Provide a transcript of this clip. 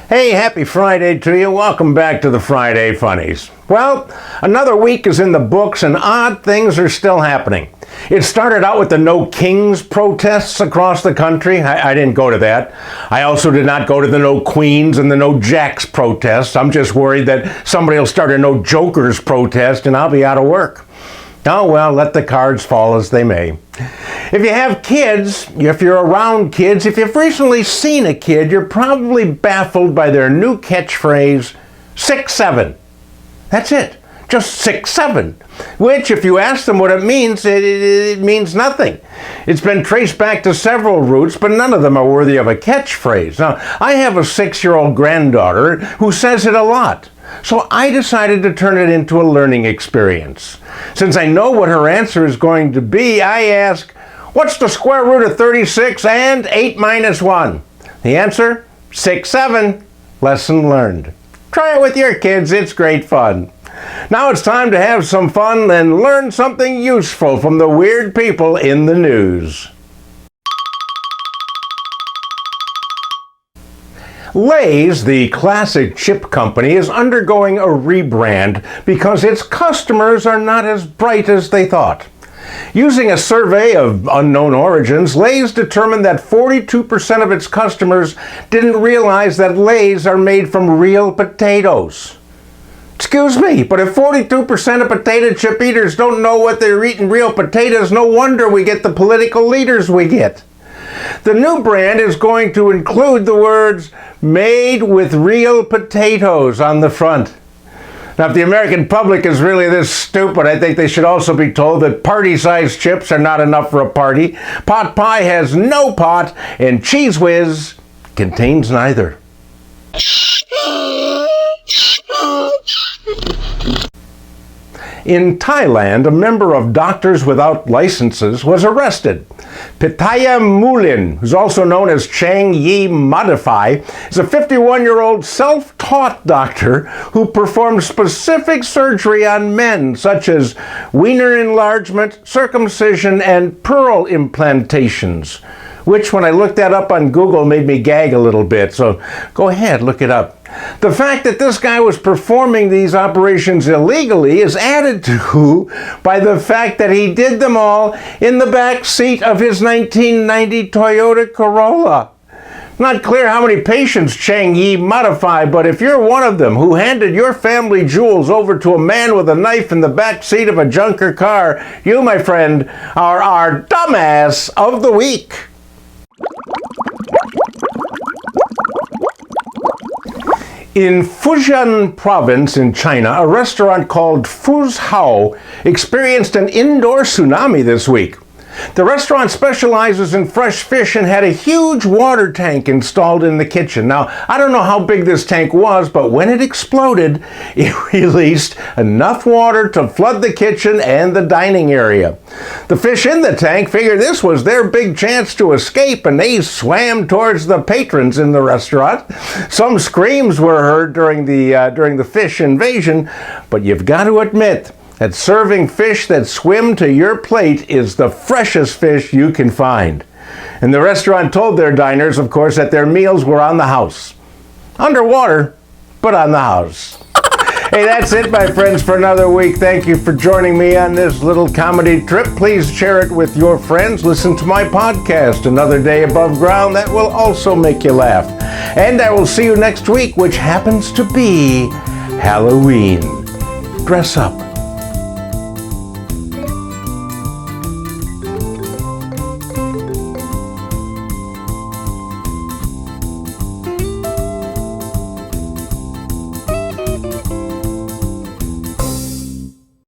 Hey, happy Friday to you. Welcome back to the Friday Funnies. Well, another week is in the books and odd things are still happening. It started out with the No Kings protests across the country. I didn't go to that. I also did not go to the No Queens and the No Jacks protests. I'm just worried that somebody will start a No Jokers protest and I'll be out of work. Oh well, let the cards fall as they may. If you have kids, if you're around kids, if you've recently seen a kid, you're probably baffled by their new catchphrase, 6'7". That's it. Just 6'7", which, if you ask them what it means, it means nothing. It's been traced back to several roots, but none of them are worthy of a catchphrase. Now, I have a 6-year-old granddaughter who says it a lot, so I decided to turn it into a learning experience. Since I know what her answer is going to be, I ask, what's the square root of 36 and 8 minus 1? The answer, 6'7". Lesson learned. Try it with your kids, it's great fun. Now it's time to have some fun and learn something useful from the weird people in the news. Lay's, the classic chip company, is undergoing a rebrand because its customers are not as bright as they thought. Using a survey of unknown origins, Lay's determined that 42% of its customers didn't realize that Lay's are made from real potatoes. Excuse me, but if 42% of potato chip eaters don't know what they're eating real potatoes, no wonder we get the political leaders we get. The new brand is going to include the words, made with real potatoes on the front. Now, if the American public is really this stupid, I think they should also be told that party-sized chips are not enough for a party, pot pie has no pot, and Cheese Whiz contains neither. In Thailand, a member of Doctors Without Licenses was arrested. Pitaya Mulin, who's also known as Chang Yi Modify, is a 51-year-old self-taught doctor who performs specific surgery on men, such as wiener enlargement, circumcision, and pearl implantations, which, when I looked that up on Google, made me gag a little bit, so go ahead, look it up. The fact that this guy was performing these operations illegally is added to by the fact that he did them all in the back seat of his 1990 Toyota Corolla. Not clear how many patients Chang Yi Modify, but if you're one of them who handed your family jewels over to a man with a knife in the back seat of a junker car, you, my friend, are our dumbass of the week. In Fujian province in China, a restaurant called Fuzhou Hao experienced an indoor tsunami this week. The restaurant specializes in fresh fish and had a huge water tank installed in the kitchen. Now, I don't know how big this tank was, but when it exploded, it released enough water to flood the kitchen and the dining area. The fish in the tank figured this was their big chance to escape, and they swam towards the patrons in the restaurant. Some screams were heard during the fish invasion, but you've got to admit that serving fish that swim to your plate is the freshest fish you can find. And the restaurant told their diners, of course, that their meals were on the house. Underwater, but on the house. Hey, that's it, my friends, for another week. Thank you for joining me on this little comedy trip. Please share it with your friends. Listen to my podcast, Another Day Above Ground. That will also make you laugh. And I will see you next week, which happens to be Halloween. Dress up.